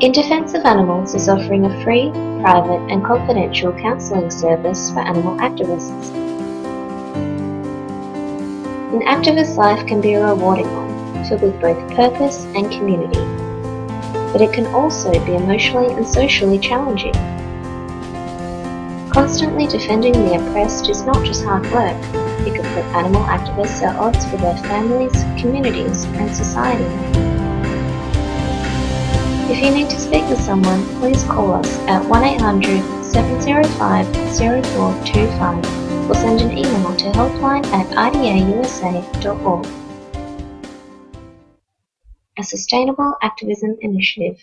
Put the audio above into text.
In Defence of Animals is offering a free, private and confidential counselling service for animal activists. An activist life can be a rewarding one, filled with both purpose and community. But it can also be emotionally and socially challenging. Constantly defending the oppressed is not just hard work, it can put animal activists at odds with their families, communities and society. If you need to speak with someone, please call us at 1-800-705-0425 or send an email to helpline@idausa.org. A Sustainable Activism Initiative.